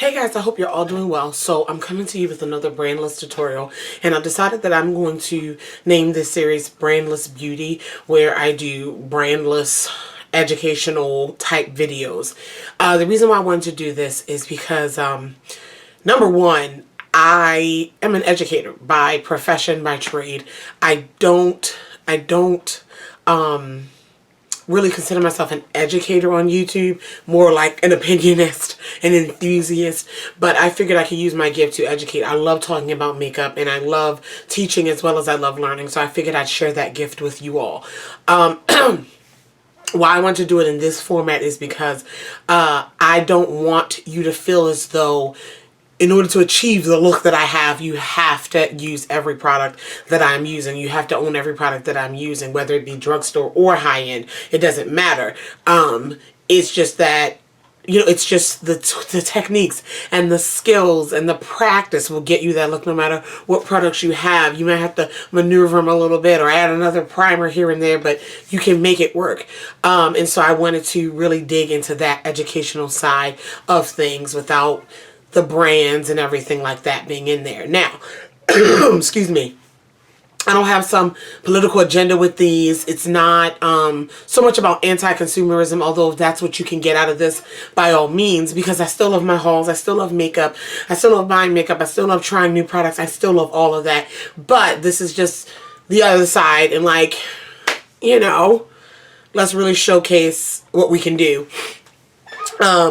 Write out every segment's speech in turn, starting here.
Hey guys, I hope you're all doing well. So I'm coming to you with another Brandless tutorial, and I've decided that I'm going to name this series Brandless Beauty, where I do brandless educational type videos. The reason why I wanted to do this is because number one, I am an educator by profession, by trade. I don't really consider myself an educator on YouTube, more like an opinionist, an enthusiast, but I figured I could use my gift to educate. I love talking about makeup, and I love teaching as well as I love learning, so I figured I'd share that gift with you all. Why I want to do it in this format is because I don't want you to feel as though in order to achieve the look that I have, you have to use every product that I'm using. You have to own every product that I'm using, whether it be drugstore or high-end. It doesn't matter. It's just that, you know, it's just the techniques and the skills and the practice will get you that look no matter what products you have. You might have to maneuver them a little bit or add another primer here and there, but you can make it work. And so I wanted to really dig into that educational side of things without the brands and everything like that being in there. Now, excuse me, I don't have some political agenda with these. It's not so much about anti-consumerism, although if that's what you can get out of this, by all means, because I still love my hauls. I still love makeup. I still love buying makeup. I still love trying new products. I still love all of that. But this is just the other side, and like, you know, let's really showcase what we can do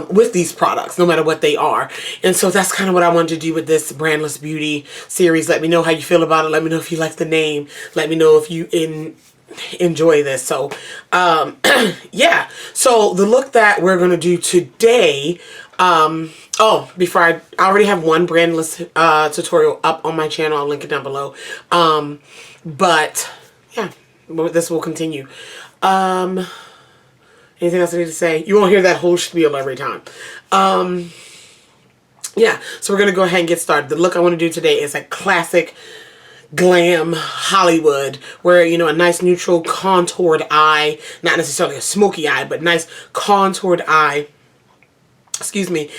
with these products, no matter what they are. And so that's kind of what I wanted to do with this Brandless Beauty series. Let me know how you feel about it. Let me know if you like the name. Let me know if you enjoy this. So yeah, so the look that we're gonna do today, oh, before I already have one Brandless tutorial up on my channel. I'll link it down below. But yeah, this will continue. Anything else I need to say? You won't hear that whole spiel every time. Yeah, so we're going to go ahead and get started. The look I want to do today is a classic glam Hollywood, where, you know, a nice neutral contoured eye, not necessarily a smoky eye, but nice contoured eye, excuse me,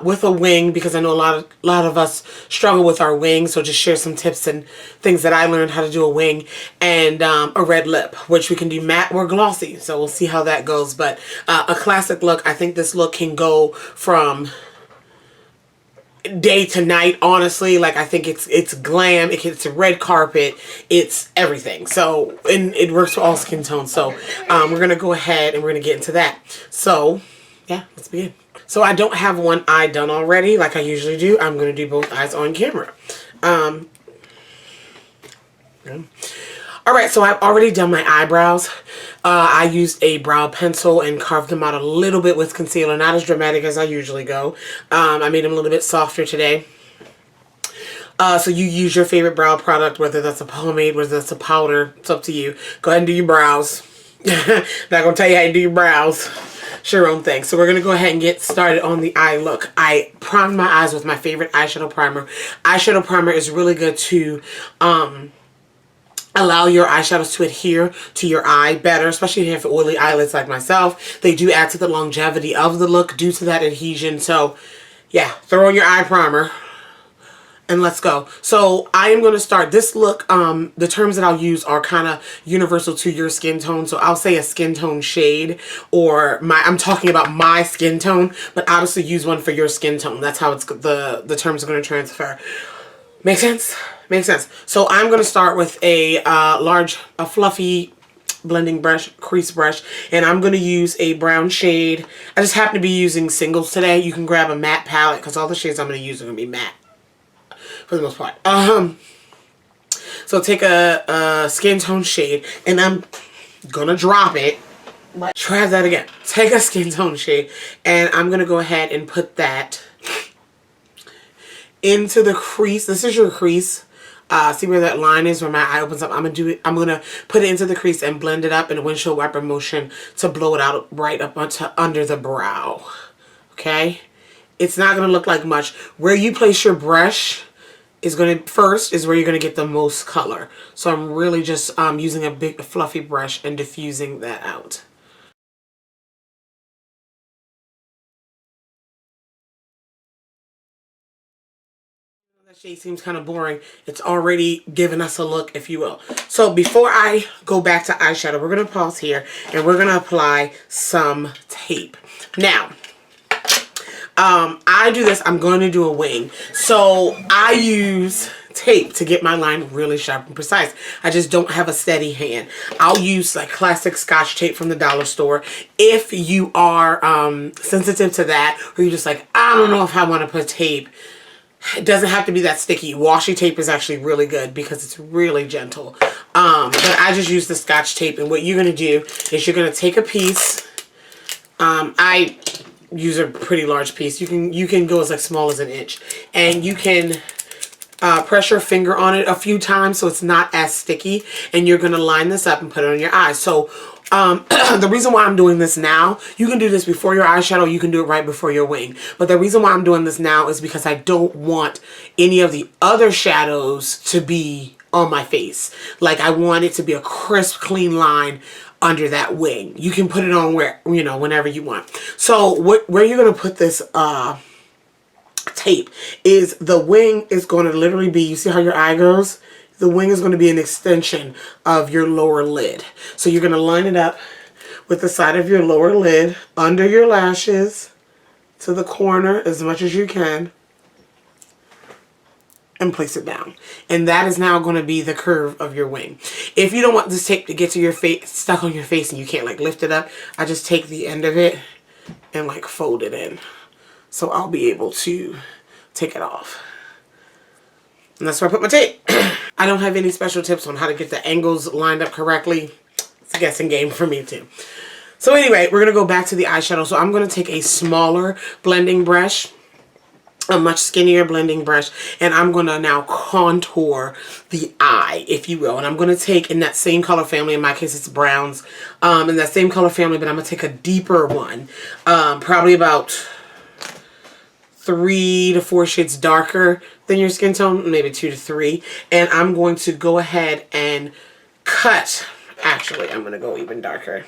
with a wing, because I know a lot of us struggle with our wings. So just share some tips and things that I learned how to do a wing, and a red lip, which we can do matte or glossy. So we'll see how that goes. But a classic look. I think this look can go from day to night, honestly. Like, I think it's glam, it's a red carpet, it's everything. So, and it works for all skin tones. So we're gonna go ahead and we're gonna get into that. So yeah, let's begin. So I don't have one eye done already like I usually do. I'm going to do both eyes on camera. Alright, so I've already done my eyebrows. I used a brow pencil and carved them out a little bit with concealer. Not as dramatic as I usually go. I made them a little bit softer today. So you use your favorite brow product, whether that's a pomade, whether that's a powder. It's up to you. Go ahead and do your brows. Not going to tell you how to do your brows. Your own thing. So we're going to go ahead and get started on the eye look. I primed my eyes with my favorite eyeshadow primer. Eyeshadow primer is really good to allow your eyeshadows to adhere to your eye better, especially if you have oily eyelids like myself. They do add to the longevity of the look due to that adhesion. So yeah, throw on your eye primer and let's go. So I am going to start this look. The terms that I'll use are kind of universal to your skin tone. So I'll say a skin tone shade, or I'm talking about my skin tone, but obviously use one for your skin tone. That's how it's the terms are going to transfer. Make sense? Makes sense. So I'm going to start with a fluffy blending brush, crease brush, and I'm going to use a brown shade. I just happen to be using singles today. You can grab a matte palette because all the shades I'm going to use are going to be matte for the most part. So take a skin tone shade, and I'm gonna drop it. Try that again. Take a skin tone shade, and I'm gonna go ahead and put that into the crease. This is your crease. See where that line is, where my eye opens up? I'm gonna put it into the crease and blend it up in a windshield wiper motion to blow it out right up onto under the brow. Okay, it's not gonna look like much. Where you place your brush is where you're going to get the most color. So I'm really just using a big fluffy brush and diffusing that out. shade seems kind of boring, it's already given us a look, if you will. So before I go back to eyeshadow, we're going to pause here and we're going to apply some tape. Now, I do this, I'm going to do a wing. So I use tape to get my line really sharp and precise. I just don't have a steady hand. I'll use like classic Scotch tape from the dollar store. If you are sensitive to that, or you're just like, I don't know if I want to put tape, it doesn't have to be that sticky. Washi tape is actually really good because it's really gentle. But I just use the Scotch tape, and what you're going to do is you're going to take a piece. I use a pretty large piece. You can go as like small as an inch, and you can press your finger on it a few times so it's not as sticky, and you're going to line this up and put it on your eyes. So the reason why I'm doing this now, you can do this before your eyeshadow, you can do it right before your wing, but the reason why I'm doing this now is because I don't want any of the other shadows to be on my face. Like, I want it to be a crisp, clean line under that wing. You can put it on where, you know, whenever you want. So where you're going to put this tape is, the wing is going to literally be, you see how your eye goes? The wing is going to be an extension of your lower lid. So you're going to line it up with the side of your lower lid under your lashes to the corner as much as you can, and place it down. And that is now going to be the curve of your wing. If you don't want this tape to get to your face, stuck on your face, and you can't like lift it up, I just take the end of it and like fold it in. So I'll be able to take it off. And that's where I put my tape. I don't have any special tips on how to get the angles lined up correctly. It's a guessing game for me too. So anyway, we're going to go back to the eyeshadow. So I'm going to take a smaller blending brush, a much skinnier blending brush, and I'm going to now contour the eye, if you will. And I'm going to take, in that same color family, in my case it's browns, in that same color family, but I'm going to take a deeper one, probably about 3 to 4 shades darker than your skin tone, maybe 2 to 3. And I'm going to go ahead and cut. Actually, I'm going to go even darker.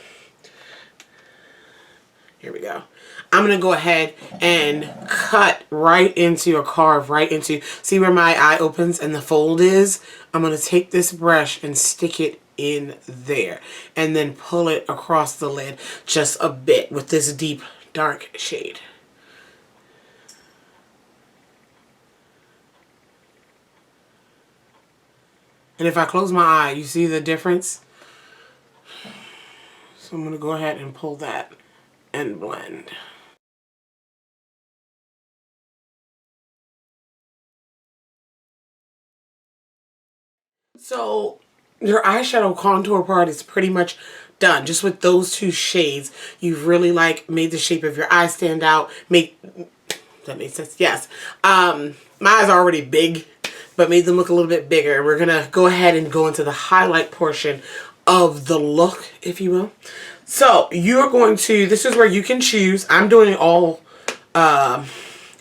Here we go. I'm going to go ahead and cut right into, or carve right into, see where my eye opens and the fold is? I'm going to take this brush and stick it in there, and then pull it across the lid just a bit with this deep dark shade. And if I close my eye, you see the difference? So I'm going to go ahead and pull that and blend. So your eyeshadow contour part is pretty much done. Just with those 2 shades, you've really like made the shape of your eye stand out. That makes sense? Yes. My eyes are already big, but made them look a little bit bigger. We're going to go ahead and go into the highlight portion of the look, if you will. So you're going to, this is where you can choose. I'm doing it all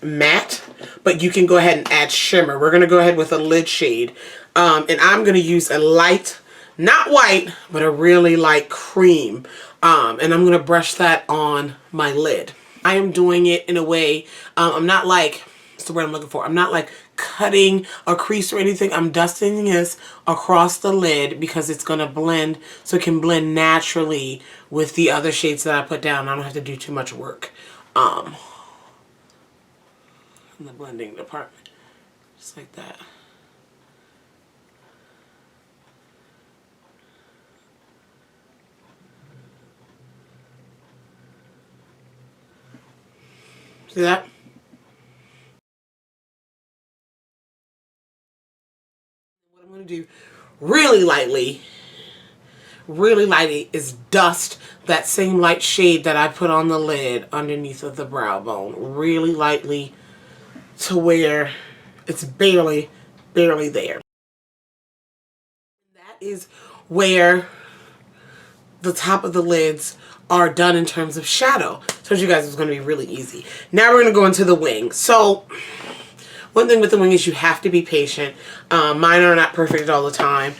matte, but you can go ahead and add shimmer. We're going to go ahead with a lid shade. And I'm going to use a light, not white, but a really light cream. And I'm going to brush that on my lid. I am doing it in a way, I'm not like, what's the word I'm looking for? I'm not like cutting a crease or anything. I'm dusting this across the lid because it's going to blend, so it can blend naturally with the other shades that I put down. I don't have to do too much work in the blending department. Just like that. See that? What I'm going to do really lightly is dust that same light shade that I put on the lid underneath of the brow bone. Really lightly to where it's barely there. That is where the top of the lids are done in terms of shadow. I told you guys it was going to be really easy. Now we're going to go into the wing. So one thing with the wing is you have to be patient. Mine are not perfect all the time.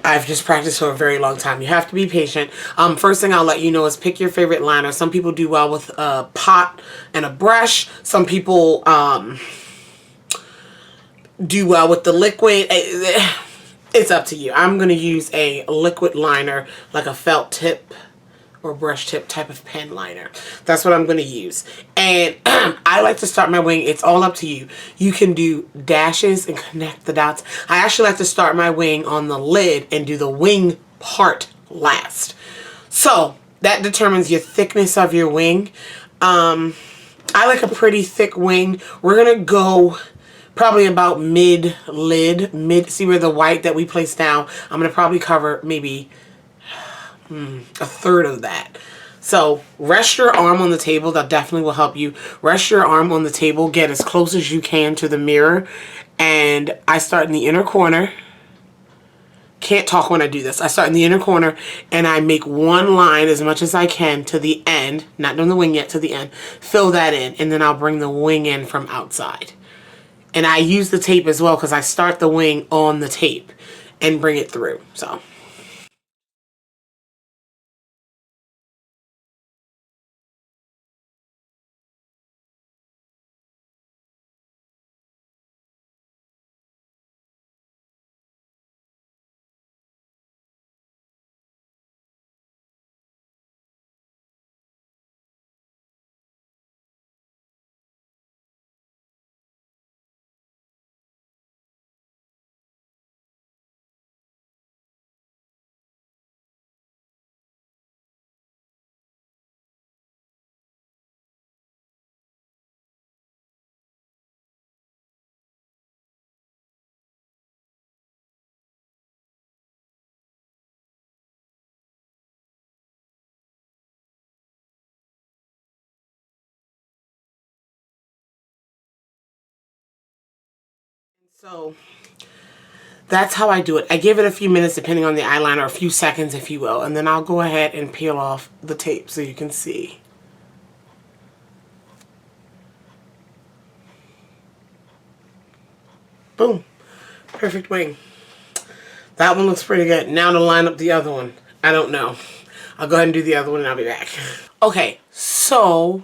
I've just practiced for a very long time. You have to be patient. First thing I'll let you know is pick your favorite liner. Some people do well with a pot and a brush. Some people do well with the liquid. It's up to you. I'm going to use a liquid liner, like a felt tip or brush tip type of pen liner. That's what I'm going to use. And I like to start my wing. It's all up to you. You can do dashes and connect the dots. I actually like to start my wing on the lid and do the wing part last. So that determines your thickness of your wing. I like a pretty thick wing. We're going to go probably about mid-lid. See where the white that we placed down? I'm going to probably cover maybe a third of that. So rest your arm on the table. That definitely will help you. Rest your arm on the table. Get as close as you can to the mirror. And I start in the inner corner. Can't talk when I do this. I start in the inner corner and I make one line as much as I can to the end. Not doing the wing yet, to the end. Fill that in. And then I'll bring the wing in from outside. And I use the tape as well because I start the wing on the tape and bring it through. So. So that's how I do it. I give it a few minutes depending on the eyeliner, a few seconds if you will, and then I'll go ahead and peel off the tape so you can see. Boom. Perfect wing. That one looks pretty good. Now to line up the other one. I don't know. I'll go ahead and do the other one and I'll be back. Okay, so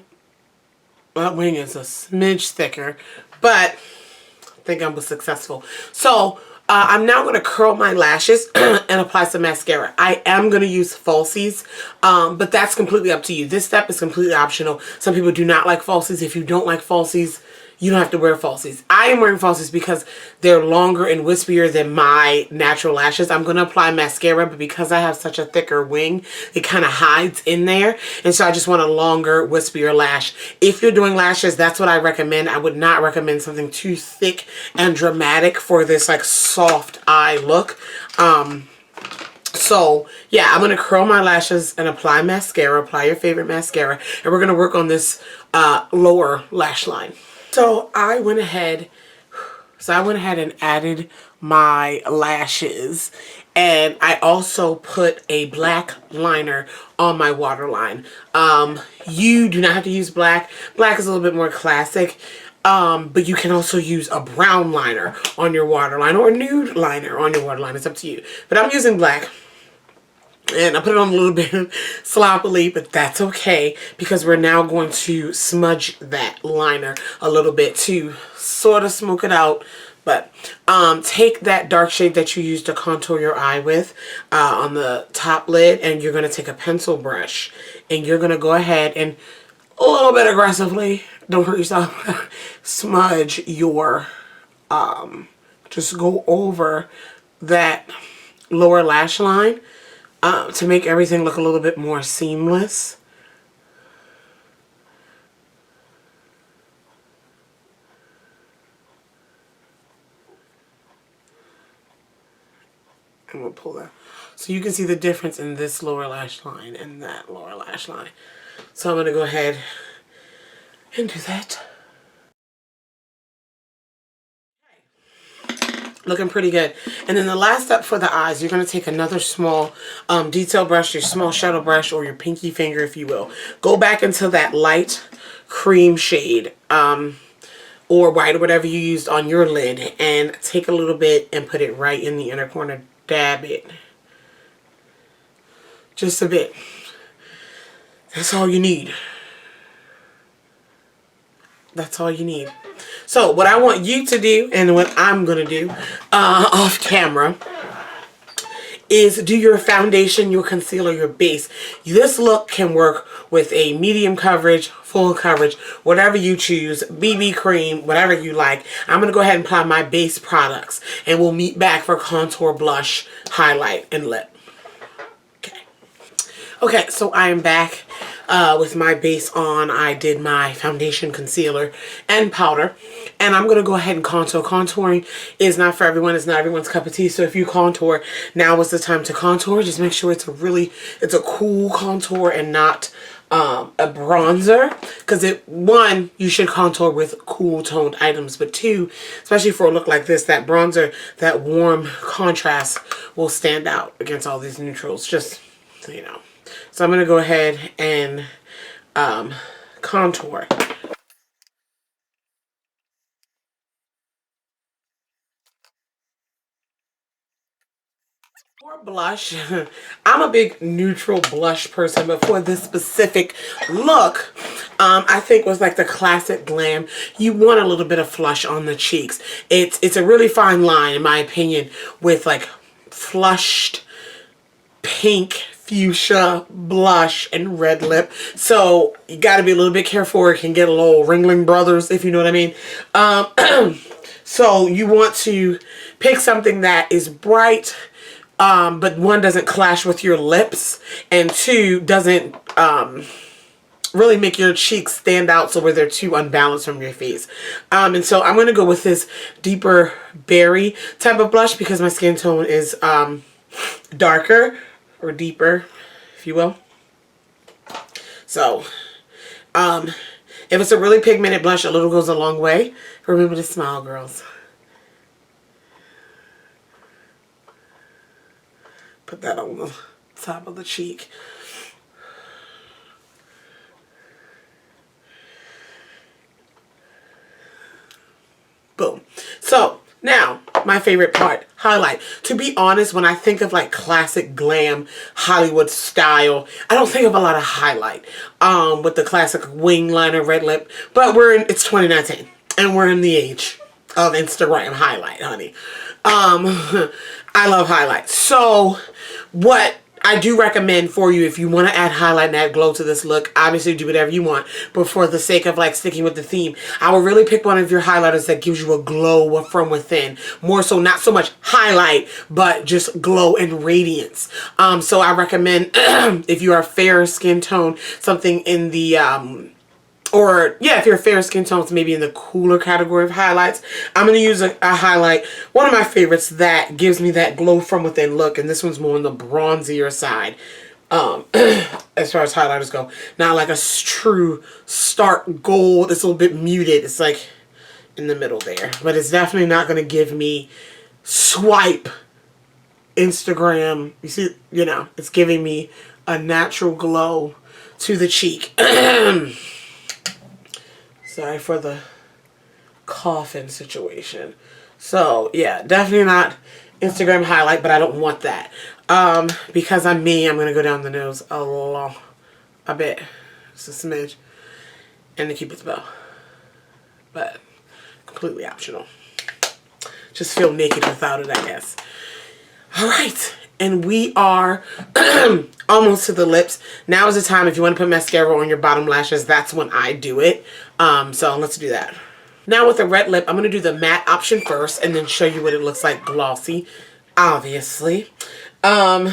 that wing is a smidge thicker, but I think I was successful. So I'm now going to curl my lashes and apply some mascara. I am going to use falsies, but that's completely up to you. This step is completely optional. Some people do not like falsies. If you don't like falsies, you don't have to wear falsies. I am wearing falsies because they're longer and wispier than my natural lashes. I'm going to apply mascara, but because I have such a thicker wing, it kind of hides in there. And so I just want a longer, wispier lash. If you're doing lashes, that's what I recommend. I would not recommend something too thick and dramatic for this like soft eye look. So yeah, I'm going to curl my lashes and apply mascara. Apply your favorite mascara. And we're going to work on this lower lash line. So I went ahead and added my lashes, and I also put a black liner on my waterline. You do not have to use black. Black is a little bit more classic, but you can also use a brown liner on your waterline or a nude liner on your waterline. It's up to you. But I'm using black. And I put it on a little bit sloppily, but that's okay because we're now going to smudge that liner a little bit to sort of smoke it out. But take that dark shade that you used to contour your eye with on the top lid, and you're going to take a pencil brush and you're going to go ahead and a little bit aggressively, don't hurt yourself, smudge your, just go over that lower lash line. To make everything look a little bit more seamless. And we'll pull that. So you can see the difference in this lower lash line and that lower lash line. So I'm going to go ahead and do that. Looking pretty good. And then the last step for the eyes, you're going to take another small detail brush, your small shadow brush, or your pinky finger, if you will. Go back into that light cream shade or white or whatever you used on your lid, and take a little bit and put it right in the inner corner. Dab it. Just a bit. That's all you need. That's all you need. So what I want you to do, and what I'm going to do off camera, is do your foundation, your concealer, your base. This look can work with a medium coverage, full coverage, whatever you choose, BB cream, whatever you like. I'm going to go ahead and apply my base products, and we'll meet back for contour, blush, highlight, and lip. Okay, so I am back with my base on. I did my foundation, concealer, and powder. And I'm going to go ahead and contour. Contouring is not for everyone. It's not everyone's cup of tea. So if you contour, now is the time to contour. Just make sure it's a cool contour and not a bronzer. Because one, you should contour with cool toned items. But two, especially for a look like this, that bronzer, that warm contrast will stand out against all these neutrals. Just so you know. So I'm going to go ahead and contour. For blush, I'm a big neutral blush person, but for this specific look, I think was like the classic Glam. You want a little bit of flush on the cheeks. It's a really fine line, in my opinion, with like flushed pink, fuchsia, blush, and red lip. So you got to be a little bit careful, or it can get a little Ringling Brothers, if you know what I mean. So you want to pick something that is bright, but one, doesn't clash with your lips, and two, doesn't really make your cheeks stand out so where they're too unbalanced from your face. And so I'm going to go with this deeper berry type of blush because my skin tone is darker, or deeper, if you will. So, if it's a really pigmented blush, a little goes a long way. Remember to smile, girls. Put that on the top of the cheek. Boom. So, now, my favorite part, highlight. To be honest, when I think of like classic Glam Hollywood style, I don't think of a lot of highlight with the classic wing liner, red lip. But it's 2019 and we're in the age of Instagram highlight, honey. I love highlights. So what I do recommend for you, if you want to add highlight and add glow to this look, obviously do whatever you want. But for the sake of like sticking with the theme, I will really pick one of your highlighters that gives you a glow from within. More so, not so much highlight, but just glow and radiance. So I recommend, if you are fair skin tone, something in the if you're a fair skin tone, it's maybe in the cooler category of highlights. I'm going to use a highlight, one of my favorites that gives me that glow from within look, and this one's more on the bronzier side as far as highlighters go. Not like a true stark gold. It's a little bit muted. It's like in the middle there. But it's definitely not going to give me swipe Instagram. You see, it's giving me a natural glow to the cheek. Sorry for the coughing situation. So, yeah, definitely not Instagram highlight, but I don't want that. Because I'm me, I'm going to go down the nose a bit. Just a smidge. And the Cupid's bow. But completely optional. Just feel naked without it, I guess. Alright. And we are almost to the lips. Now is the time, if you want to put mascara on your bottom lashes, that's when I do it. So let's do that. Now with the red lip, I'm going to do the matte option first and then show you what it looks like glossy, obviously. Y'all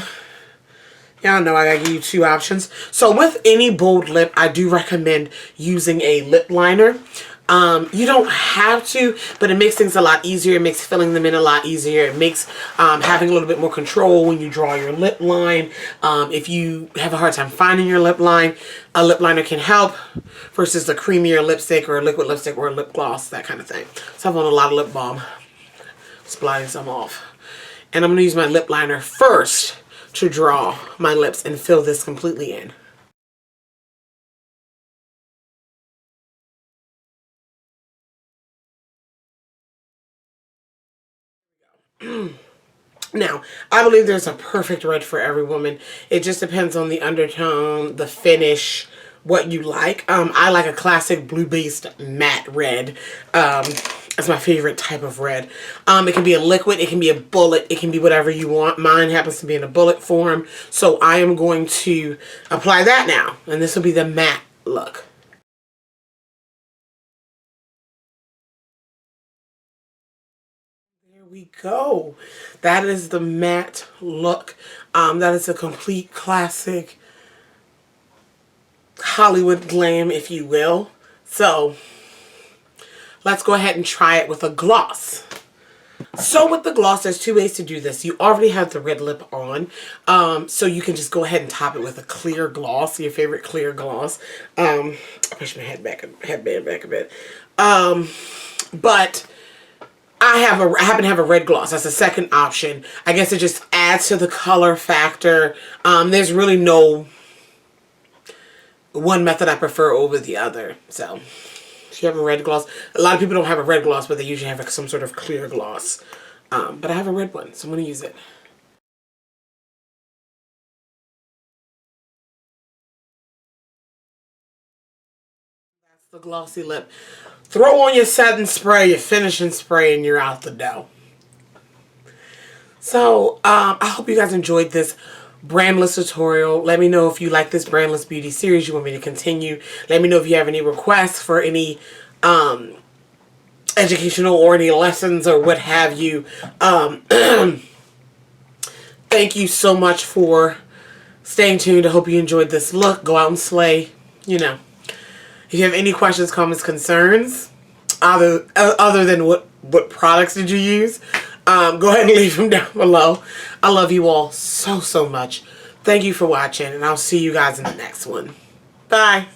know I gotta give you two options. So with any bold lip, I do recommend using a lip liner. You don't have to, but it makes things a lot easier. It makes filling them in a lot easier. It makes having a little bit more control when you draw your lip line. If you have a hard time finding your lip line, a lip liner can help versus the creamier lipstick or a liquid lipstick or a lip gloss, that kind of thing. So I've on a lot of lip balm. Just blotting some off. And I'm going to use my lip liner first to draw my lips and fill this completely in. Now, I believe there's a perfect red for every woman. It just depends on the undertone, the finish, what you like. I like a classic blue-based matte red. That's my favorite type of red. It can be a liquid, it can be a bullet, it can be whatever you want. Mine happens to be in a bullet form, so I am going to apply that now, and this will be the matte look. There we go. That is the matte look. That is a complete classic Hollywood glam, if you will. So let's go ahead and try it with a gloss. So with the gloss, there's two ways to do this. You already have the red lip on, so you can just go ahead and top it with a clear gloss, your favorite clear gloss. I'll push my headband back a bit. But I happen to have a red gloss. That's the second option. I guess it just adds to the color factor. There's really no one method I prefer over the other. So if you have a red gloss, a lot of people don't have a red gloss, but they usually have some sort of clear gloss. But I have a red one, so I'm going to use it. That's the glossy lip. Throw on your setting spray, your finishing spray, and you're out the door. So I hope you guys enjoyed this Brandless tutorial. Let me know if you like this Brandless beauty series, you want me to continue. Let me know if you have any requests for any educational or any lessons or what have you. Thank you so much for staying tuned. I hope you enjoyed this look. Go out and slay. You know, if you have any questions, comments, concerns, other than what products did you use, go ahead and leave them down below. I love you all so much. Thank you for watching, and I'll see you guys in the next one. Bye.